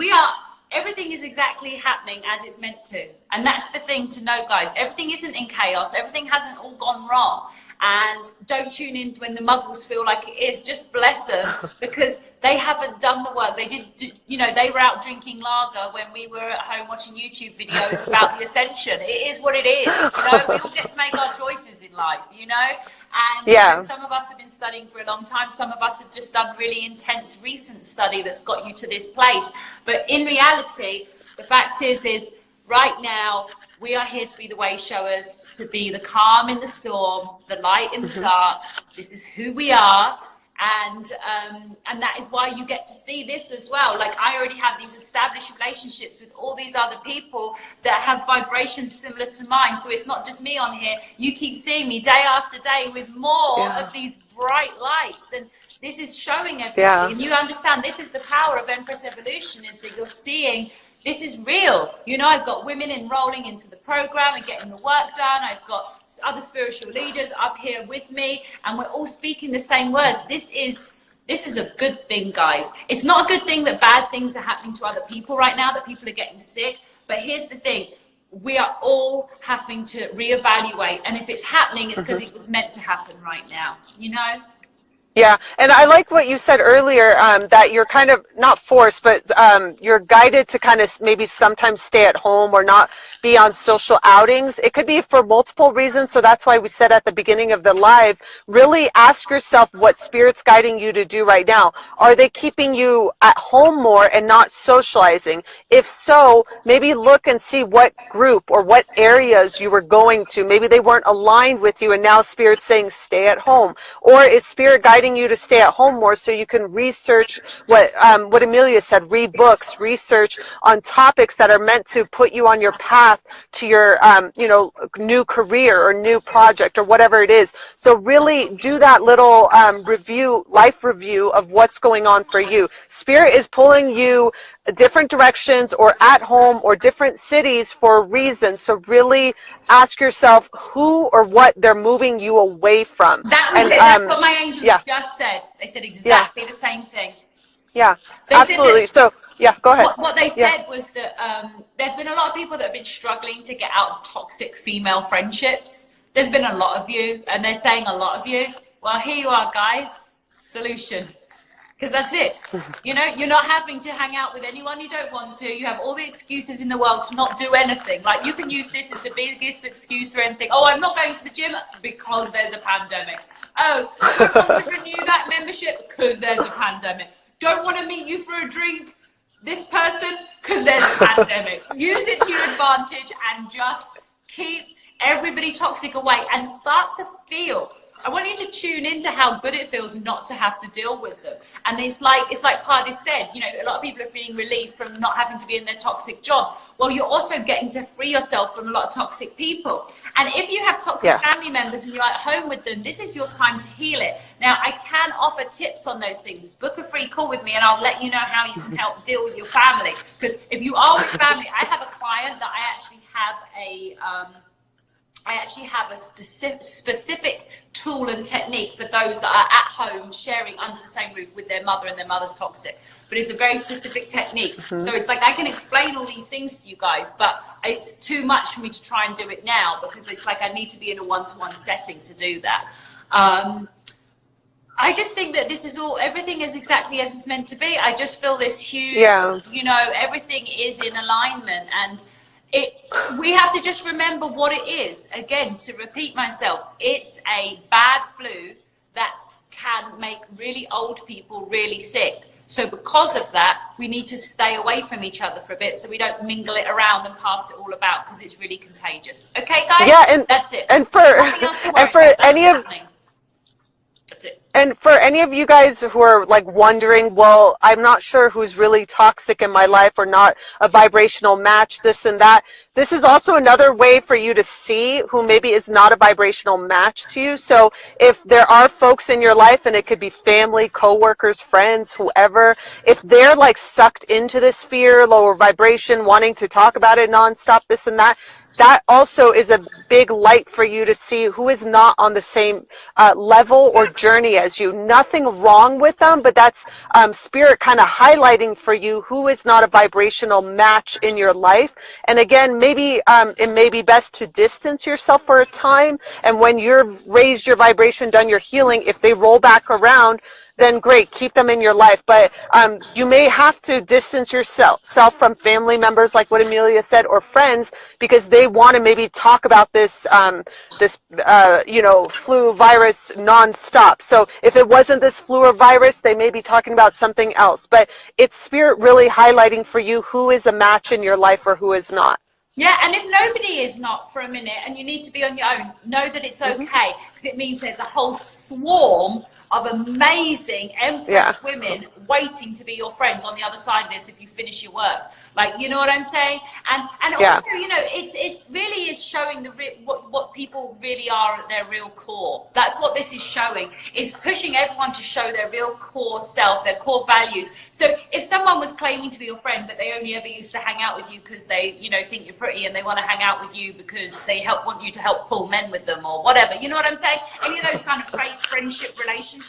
everything is exactly happening as it's meant to. And that's the thing to know, guys. Everything isn't in chaos. Everything hasn't all gone wrong. And don't tune in when the muggles feel like it is. Just bless them, because they haven't done the work. They they were out drinking lager when we were at home watching YouTube videos about the ascension. It is what it is. We all get to make our choices in life, And some of us have been studying for a long time. Some of us have just done really intense recent study that's got you to this place. But in reality, the fact is right now, we are here to be the way showers, to be the calm in the storm, the light in the dark. This is who we are. And that is why you get to see this as well. Like, I already have these established relationships with all these other people that have vibrations similar to mine. So it's not just me on here. You keep seeing me day after day with more of these bright lights. And this is showing everybody. Yeah. And you understand, this is the power of Empress Evolution, is that you're seeing this is real. I've got women enrolling into the program and getting the work done. I've got other spiritual leaders up here with me, and we're all speaking the same words. This is a good thing, guys. It's not a good thing that bad things are happening to other people right now, that people are getting sick. But here's the thing. We are all having to reevaluate. And if it's happening, it's because it was meant to happen right now, Yeah, and I like what you said earlier, that you're kind of not forced, but you're guided to kind of maybe sometimes stay at home or not be on social outings. It could be for multiple reasons, so that's why we said at the beginning of the live, really ask yourself what Spirit's guiding you to do right now. Are they keeping you at home more and not socializing? If so, maybe look and see what group or what areas you were going to. Maybe they weren't aligned with you, and now Spirit's saying stay at home. Or is Spirit guiding you to stay at home more so you can research what Amelia said, read books, research on topics that are meant to put you on your path to your new career or new project or whatever it is. So really do that little life review of what's going on for you. Spirit is pulling you different directions or at home or different cities for a reason. So really ask yourself who or what they're moving you away from. That was it. That's what my angels just said. They said exactly the same thing. Yeah, absolutely. So, go ahead. What they said was that there's been a lot of people that have been struggling to get out of toxic female friendships. There's been a lot of you, and they're saying a lot of you. Well, here you are, guys. Solution. Because that's it. You're not having to hang out with anyone you don't want to. You have all the excuses in the world to not do anything. Like, you can use this as the biggest excuse for anything. Oh, I'm not going to the gym because there's a pandemic. Oh, don't want to renew that membership because there's a pandemic. Don't want to meet you for a drink, this person, because there's a pandemic. Use it to your advantage and just keep everybody toxic away and start to feel. I want you to tune into how good it feels not to have to deal with them. And it's like Pardis said, a lot of people are feeling relief from not having to be in their toxic jobs. Well, you're also getting to free yourself from a lot of toxic people. And if you have toxic family members and you're at home with them, this is your time to heal it. Now, I can offer tips on those things. Book a free call with me and I'll let you know how you can help deal with your family. Because if you are with family, I have a client that I actually have a specific tool and technique for those that are at home sharing under the same roof with their mother and their mother's toxic. But it's a very specific technique. So it's like I can explain all these things to you guys, but it's too much for me to try and do it now because it's like I need to be in a one-to-one setting to do that. I just think that everything is exactly as it's meant to be. I just feel this huge, everything is in alignment, and we have to just remember what it is. Again, to repeat myself, it's a bad flu that can make really old people really sick. So because of that, we need to stay away from each other for a bit so we don't mingle it around and pass it all about because it's really contagious. Okay, guys? Yeah, and that's it. And for any of That's it. And for any of you guys who are like wondering, well, I'm not sure who's really toxic in my life or not a vibrational match, this and that, this is also another way for you to see who maybe is not a vibrational match to you. So if there are folks in your life, and it could be family, coworkers, friends, whoever, if they're like sucked into this fear, lower vibration, wanting to talk about it nonstop, this and that, that also is a big light for you to see who is not on the same level or journey as you. Nothing wrong with them, but that's spirit kind of highlighting for you who is not a vibrational match in your life. And again, maybe it may be best to distance yourself for a time. And when you've raised your vibration, done your healing, if they roll back around, then great, keep them in your life. But you may have to distance yourself from family members, like what Amelia said, or friends, because they want to maybe talk about this, flu virus nonstop. So if it wasn't this flu or virus, they may be talking about something else. But it's spirit really highlighting for you who is a match in your life or who is not. Yeah, and if nobody is not for a minute and you need to be on your own, know that it's okay, because it means there's a whole swarm of amazing Empress women waiting to be your friends on the other side of this if you finish your work. Like, you know what I'm saying? And also, you know, it really is showing what people really are at their real core. That's what this is showing. It's pushing everyone to show their real core self, their core values. So if someone was claiming to be your friend, but they only ever used to hang out with you because they, you know, think you're pretty and they want to hang out with you because they want you to help pull men with them or whatever, you know what I'm saying? Any of those kind of fake friendship relationships,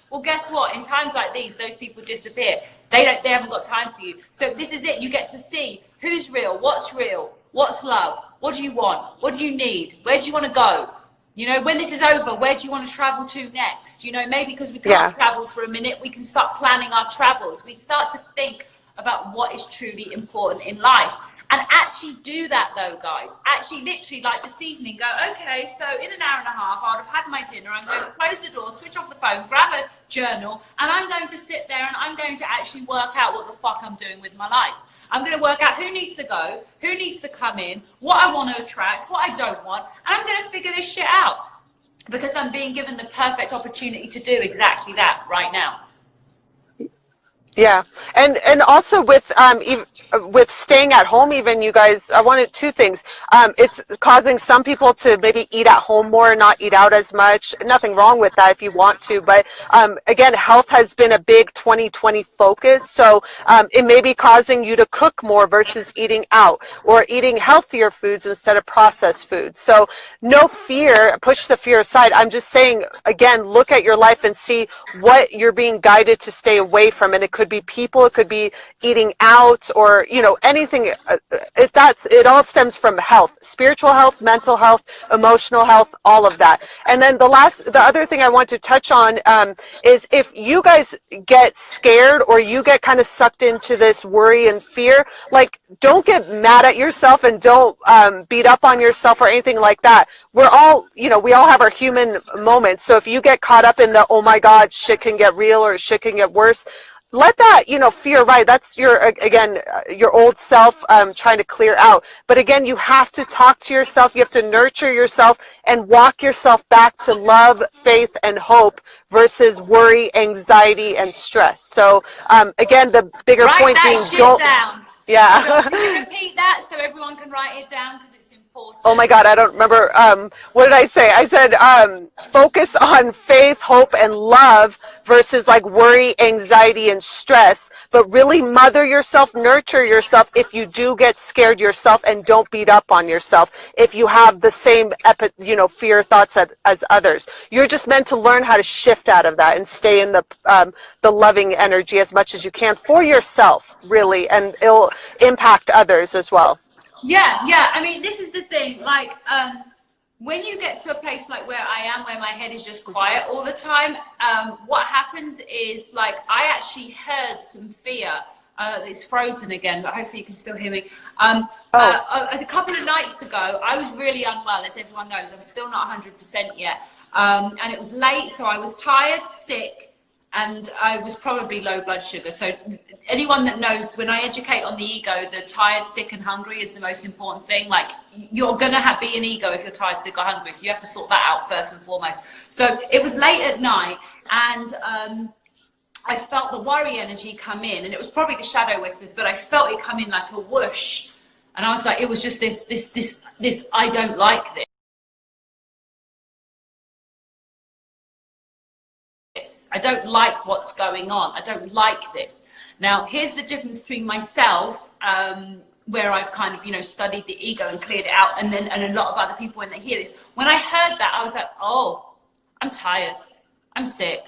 well, guess what? In times like these, those people disappear. They haven't got time for you. So this is it. You get to see who's real, what's love, what do you want, what do you need, where do you want to go? You know, when this is over, where do you want to travel to next? You know, maybe because we can't travel for a minute, we can start planning our travels. We start to think about what is truly important in life. And actually do that though, guys. Actually, literally, like this evening, go, okay, so in an hour and a half, I'd have had my dinner. I'm going to close the door, switch off the phone, grab a journal, and I'm going to sit there and I'm going to actually work out what the fuck I'm doing with my life. I'm going to work out who needs to go, who needs to come in, what I want to attract, what I don't want, and I'm going to figure this shit out because I'm being given the perfect opportunity to do exactly that right now. Yeah, and also with staying at home, even, you guys, I wanted two things. It's causing some people to maybe eat at home more, not eat out as much. Nothing wrong with that if you want to, but again, health has been a big 2020 focus, so it may be causing you to cook more versus eating out, or eating healthier foods instead of processed foods. So no fear, push the fear aside. I'm just saying, again, look at your life and see what you're being guided to stay away from, and it could be people, it could be eating out, or, you know, anything. It all stems from health, spiritual health, mental health, emotional health, all of that. And then the other thing I want to touch on is if you guys get scared or you get kind of sucked into this worry and fear, like, don't get mad at yourself and don't beat up on yourself or anything like that. We're all, you know, we all have our human moments. So if you get caught up in the, oh my God, shit can get real or shit can get worse, let that, you know, fear ride. That's your, again, your old self trying to clear out. But again, you have to talk to yourself. You have to nurture yourself and walk yourself back to love, faith, and hope versus worry, anxiety, and stress. So again, the bigger point being, don't. Down. Yeah. Can you repeat that so everyone can write it down, because it's important? Oh my God, I don't remember. What did I say? I said focus on faith, hope, and love versus like worry, anxiety, and stress. But really mother yourself, nurture yourself if you do get scared yourself, and don't beat up on yourself if you have the same fear thoughts as others. You're just meant to learn how to shift out of that and stay in the loving energy as much as you can for yourself, really, and it'll impact others as well. Yeah. I mean, this is the thing. Like, when you get to a place like where I am, where my head is just quiet all the time, what happens is, like, I actually heard some fear. It's frozen again, but hopefully you can still hear me. A couple of nights ago, I was really unwell, as everyone knows. I'm still not 100% yet. And it was late, so I was tired, sick, and I was probably low blood sugar. So anyone that knows, when I educate on the ego, the tired, sick, and hungry is the most important thing. Like, you're gonna be an ego if you're tired, sick, or hungry. So you have to sort that out first and foremost. So it was late at night, and I felt the worry energy come in, and it was probably the shadow whispers, but I felt it come in like a whoosh. And I was like, it was just this, I don't like this. I don't like what's going on. I don't like this. Now, here's the difference between myself, where I've kind of, you know, studied the ego and cleared it out, and a lot of other people when they hear this. When I heard that, I was like, oh, I'm tired. I'm sick.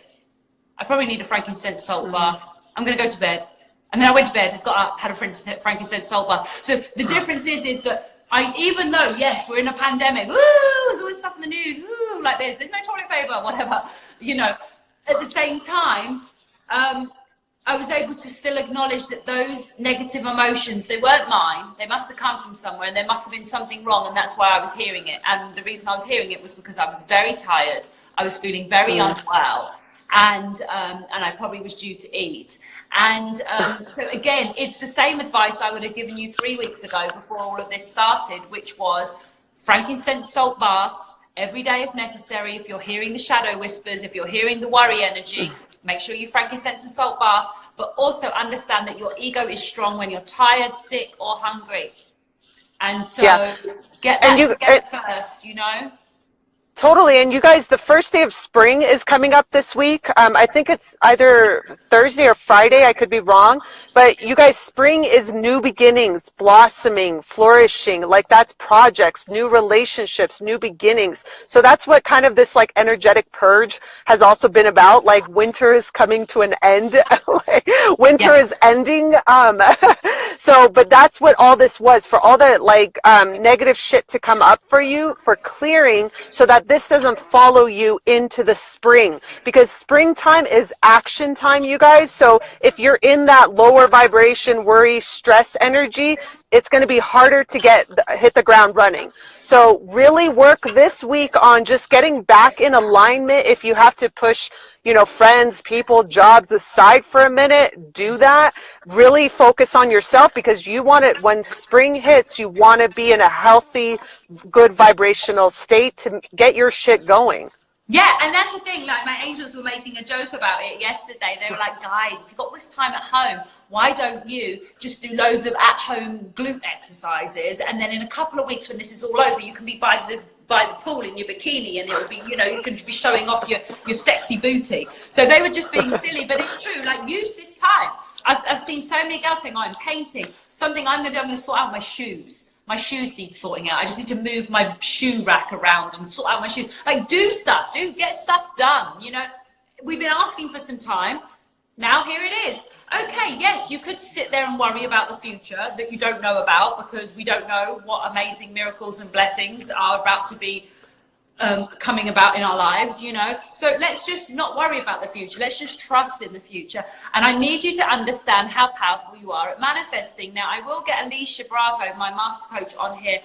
I probably need a frankincense salt bath. I'm going to go to bed. And then I went to bed, got up, had a frankincense salt bath. So the difference is that even though, yes, we're in a pandemic, there's always stuff in the news, like there's no toilet paper, whatever, you know, at the same time, I was able to still acknowledge that those negative emotions, they weren't mine. They must have come from somewhere, and there must have been something wrong, and that's why I was hearing it. And the reason I was hearing it was because I was very tired. I was feeling very unwell, and I probably was due to eat. And so again, it's the same advice I would have given you 3 weeks ago before all of this started, which was frankincense salt baths every day if necessary. If you're hearing the shadow whispers, if you're hearing the worry energy, make sure you frankincense and salt bath, but also understand that your ego is strong when you're tired, sick, or hungry. And so get that together first, you know? Totally. And you guys, the first day of spring is coming up this week. I think it's either Thursday or Friday. I could be wrong. But you guys, spring is new beginnings, blossoming, flourishing. Like, that's projects, new relationships, new beginnings. So that's what kind of this like energetic purge has also been about. Like, winter is coming to an end. Winter is ending. So, but that's what all this was, for all the like negative shit to come up for you, for clearing, so that this doesn't follow you into the spring, because springtime is action time, you guys. So if you're in that lower vibration, worry, stress energy, it's going to be harder to hit the ground running. So really work this week on just getting back in alignment. If you have to push, you know, friends, people, jobs aside for a minute, do that. Really focus on yourself, because you want it, when spring hits, you want to be in a healthy, good vibrational state to get your shit going. Yeah, and that's the thing, like my angels were making a joke about it yesterday. They were like, guys, if you've got this time at home, why don't you just do loads of at-home glute exercises, and then in a couple of weeks when this is all over, you can be by the pool in your bikini, and it'll be, you know, you can be showing off your sexy booty. So they were just being silly, but it's true. Like, use this time. I've seen so many girls saying, oh, I'm painting. Something I'm going to sort out my shoes. My shoes need sorting out. I just need to move my shoe rack around and sort out my shoes. Like, do stuff. Get stuff done. You know, we've been asking for some time. Now here it is. Okay, yes, you could sit there and worry about the future that you don't know about, because we don't know what amazing miracles and blessings are about to be coming about in our lives, you know. So let's just not worry about the future. Let's just trust in the future. And I need you to understand how powerful you are at manifesting. Now, I will get Alicia Bravo, my master coach, on here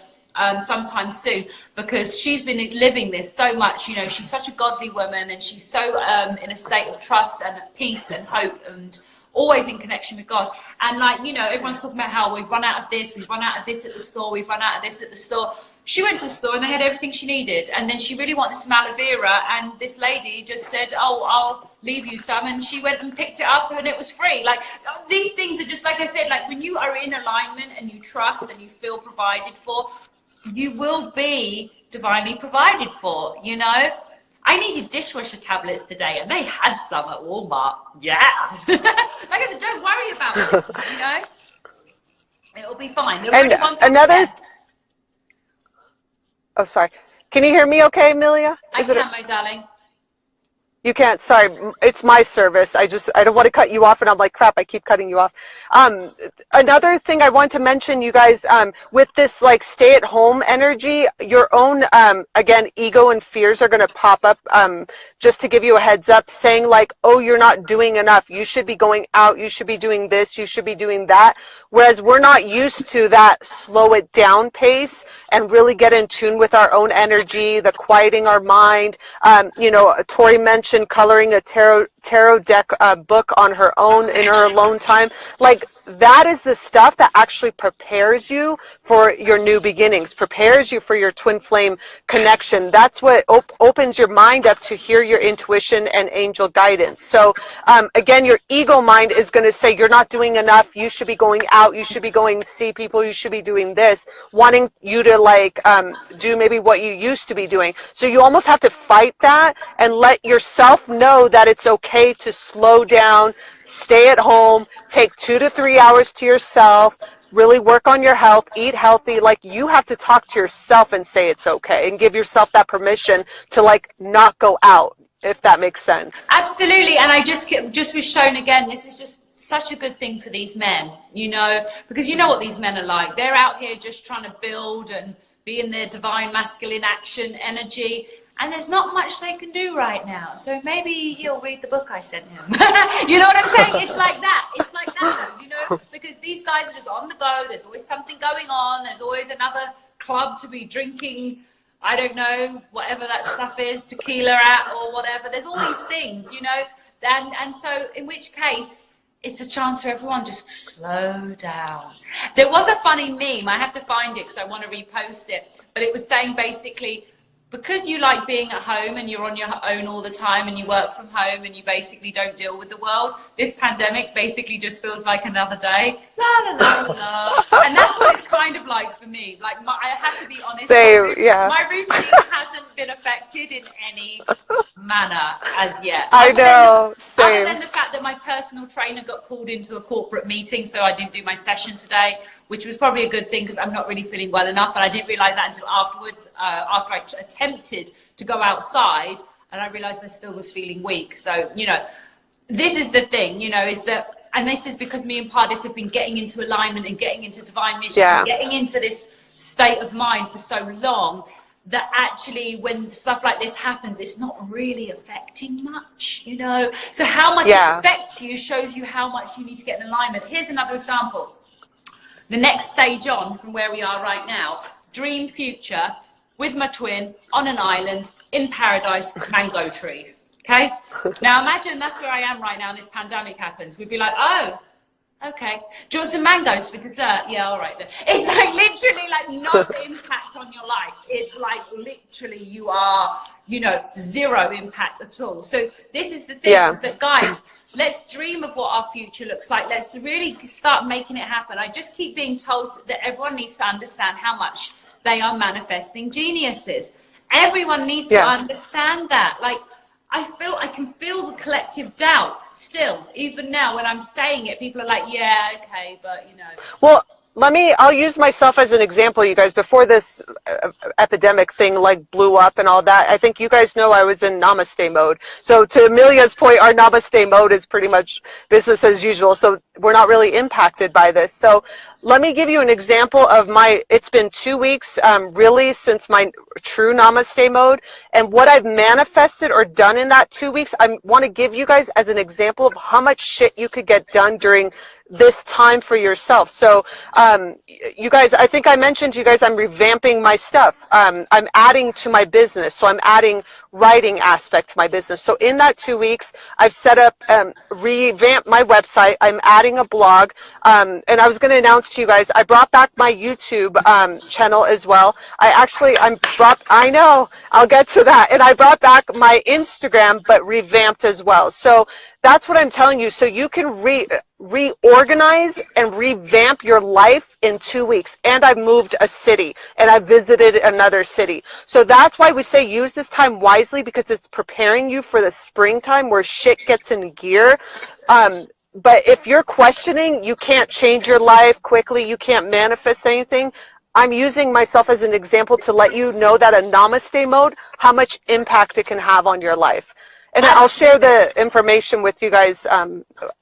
sometime soon, because she's been living this so much. You know, she's such a godly woman, and she's so in a state of trust and peace and hope, and always in connection with God. And like, you know, everyone's talking about how we've run out of this, we've run out of this at the store, we've run out of this at the store. She went to the store and they had everything she needed, and then she really wanted some aloe vera, and this lady just said, oh, I'll leave you some, and she went and picked it up, and it was free. Like, these things are just, like I said, like when you are in alignment and you trust and you feel provided for, you will be divinely provided for, you know. I needed dishwasher tablets today, and they had some at Walmart. Yeah. Like I said, don't worry about it, you know. It'll be fine. And another... Oh, sorry. Can you hear me okay, Amelia? I can, my darling. You can't. Sorry, it's my service. I don't want to cut you off, and I'm like, crap, I keep cutting you off. Another thing I want to mention, you guys, with this like stay-at-home energy, your own, again, ego and fears are going to pop up, just to give you a heads up, saying like, oh, you're not doing enough. You should be going out. You should be doing this. You should be doing that. Whereas we're not used to that slow it down pace and really get in tune with our own energy, the quieting our mind. You know, Tori mentioned mentioned coloring a tarot deck book on her own in her alone time. Like, that is the stuff that actually prepares you for your new beginnings, prepares you for your twin flame connection. That's what opens your mind up to hear your intuition and angel guidance. So again, your ego mind is going to say you're not doing enough, you should be going out, you should be going to see people, you should be doing this, wanting you to like do maybe what you used to be doing. So you almost have to fight that and let yourself know that it's okay to slow down, stay at home, take 2 to 3 hours to yourself, really work on your health, eat healthy. Like, you have to talk to yourself and say it's okay and give yourself that permission to like not go out, if that makes sense. Absolutely. And I just was shown again, this is just such a good thing for these men, you know, because you know what these men are like. They're out here just trying to build and be in their divine masculine action energy. And there's not much they can do right now. So maybe he'll read the book I sent him. You know what I'm saying? It's like that. It's like that, though, you know, because these guys are just on the go. There's always something going on. There's always another club to be drinking, I don't know, whatever that stuff is, tequila at or whatever. There's all these things, you know. And so in which case, it's a chance for everyone just to slow down. There was a funny meme. I have to find it because I want to repost it. But it was saying basically, because you like being at home and you're on your own all the time and you work from home and you basically don't deal with the world, this pandemic basically just feels like another day. La, la, la, la. And that's what it's kind of like for me. Like, I have to be honest. My routine hasn't been affected in any manner as yet. I know. Other than the fact that my personal trainer got called into a corporate meeting, so I didn't do my session today, which was probably a good thing because I'm not really feeling well enough. And I didn't realize that until afterwards, after I attempted to go outside, and I realized I still was feeling weak. So, you know, this is the thing, you know, is that, and this is because me and Pardis have been getting into alignment and getting into divine mission, and getting into this state of mind for so long, that actually when stuff like this happens, it's not really affecting much, you know. So how much it affects you shows you how much you need to get in alignment. Here's another example. The next stage on from where we are right now, dream future with my twin on an island in paradise, mango trees. Okay. Now imagine that's where I am right now and this pandemic happens. We'd be like, oh, okay. Do you want some mangoes for dessert? Yeah, all right then. It's like literally like no impact on your life. It's like literally you are, you know, zero impact at all. So this is the thing, is that guys, let's dream of what our future looks like. Let's really start making it happen. I just keep being told that everyone needs to understand how much they are manifesting geniuses. Everyone needs to understand that. Like, I can feel the collective doubt still, even now when I'm saying it. People are like, yeah, okay, but you know. Well, I'll use myself as an example, you guys. Before this epidemic thing like blew up and all that, I think you guys know I was in namaste mode. So to Amelia's point, our namaste mode is pretty much business as usual. So we're not really impacted by this. So let me give you an example of it's been 2 weeks really since my true namaste mode, and what I've manifested or done in that 2 weeks. I want to give you guys as an example of how much shit you could get done during this time for yourself. So you guys, I think I mentioned to you guys, I'm revamping my stuff. I'm adding to my business. So I'm adding writing aspect to my business. So in that 2 weeks, I've set up, revamped my website. I'm adding a blog. And I was going to announce to you guys, I brought back my YouTube channel as well. I know, I'll get to that. And I brought back my Instagram, but revamped as well. So that's what I'm telling you. So you can reorganize and revamp your life in 2 weeks. And I've moved a city and I visited another city. So that's why we say use this time wisely, because it's preparing you for the springtime where shit gets in gear. But if you're questioning, you can't change your life quickly, you can't manifest anything, I'm using myself as an example to let you know that a namaste mode, how much impact it can have on your life. And I'll share the information with you guys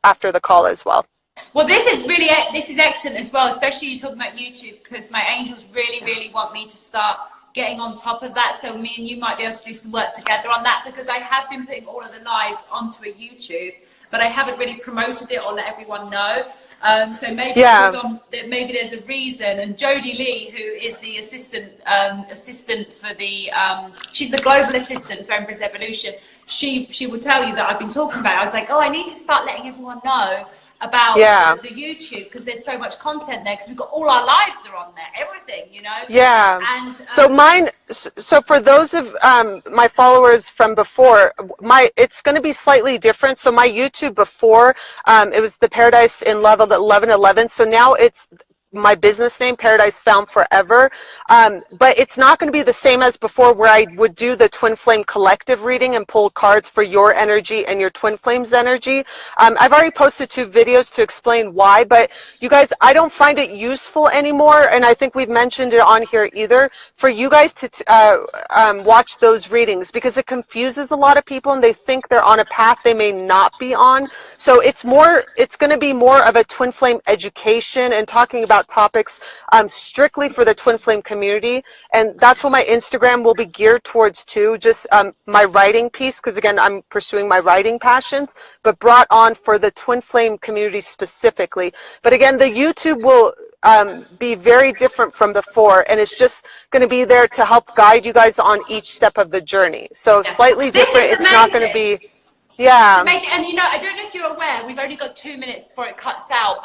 after the call as well. Well, this is excellent as well, especially you talking about YouTube, because my angels really, really want me to start getting on top of that. So me and you might be able to do some work together on that, because I have been putting all of the lives onto a YouTube. but I haven't really promoted it or let everyone know. So maybe maybe there's a reason. And Jodie Lee, who is the assistant for the she's the global assistant for Empress Evolution. She will tell you that I've been talking about it. I was like, oh, I need to start letting everyone know about the YouTube, because there's so much content there, because we've got all our lives are on there, everything, you know. And so for those of my followers from before, it's going to be slightly different. So my YouTube before, it was the Paradise in Love at 1111. So now it's my business name, Paradise Found Forever, but it's not going to be the same as before, where I would do the Twin Flame collective reading and pull cards for your energy and your Twin Flames energy. I've already posted 2 videos to explain why, but you guys, I don't find it useful anymore, and I think we've mentioned it on here either, for you guys to watch those readings, because it confuses a lot of people and they think they're on a path they may not be on. So it's going to be more of a Twin Flame education and talking about topics strictly for the Twin Flame community, and that's what my Instagram will be geared towards too, just my writing piece, because again, I'm pursuing my writing passions, but brought on for the Twin Flame community specifically. But again, the YouTube will be very different from before, and it's just going to be there to help guide you guys on each step of the journey. So slightly different. It's not going to be amazing. And you know, I don't know if you're aware, we've only got 2 minutes before it cuts out.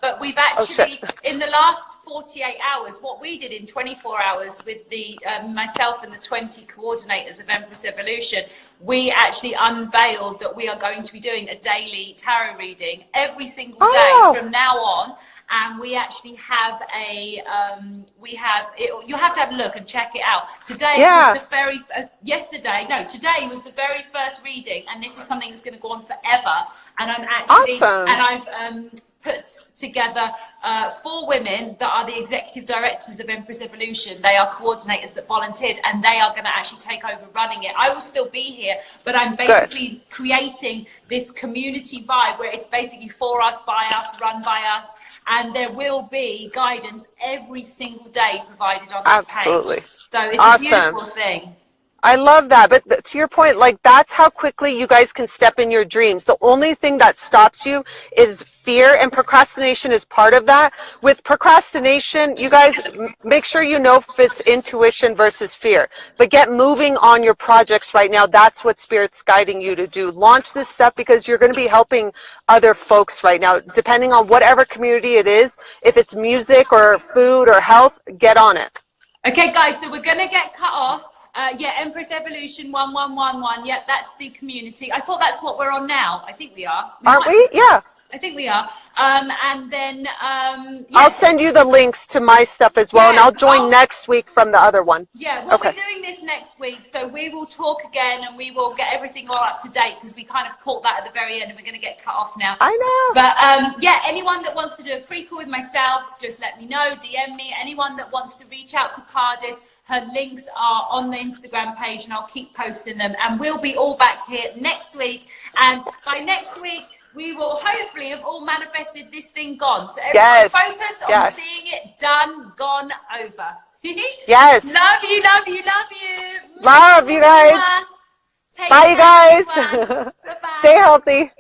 But we've actually, in the last 48 hours, what we did in 24 hours with the myself and the 20 coordinators of Empress Evolution, we actually unveiled that we are going to be doing a daily tarot reading every single day from now on. And we actually have you'll have to have a look and check it out. Today was the very, today was the very first reading, and this is something that's going to go on forever. And I'm actually, and I've put together 4 women that are the executive directors of Empress Evolution. They are coordinators that volunteered, and they are going to actually take over running it. I will still be here, but I'm basically creating this community vibe where it's basically for us, by us, run by us. And there will be guidance every single day provided on that page. So it's a beautiful thing. I love that. But to your point, like, that's how quickly you guys can step in your dreams. The only thing that stops you is fear, and procrastination is part of that. With procrastination, you guys make sure you know if it's intuition versus fear. But get moving on your projects right now. That's what Spirit's guiding you to do. Launch this stuff, because you're going to be helping other folks right now, depending on whatever community it is. If it's music or food or health, get on it. Okay, guys, so we're going to get cut off. Empress Evolution 1111. Yeah, that's the community. I thought that's what we're on now. I think we are. Aren't we? Yeah. I think we are. And then I'll send you the links to my stuff as well, and I'll join next week from the other one. Yeah, we'll be doing this next week, so we will talk again, and we will get everything all up to date, because we kind of caught that at the very end, and we're going to get cut off now. I know. But anyone that wants to do a free call with myself, just let me know, DM me. Anyone that wants to reach out to Pardis, her links are on the Instagram page, and I'll keep posting them. And we'll be all back here next week. And by next week, we will hopefully have all manifested this thing gone. So everyone focus on seeing it done, gone, over. Yes. Love you, love you, love you. Love you guys. Bye, you guys. Bye-bye. Stay healthy.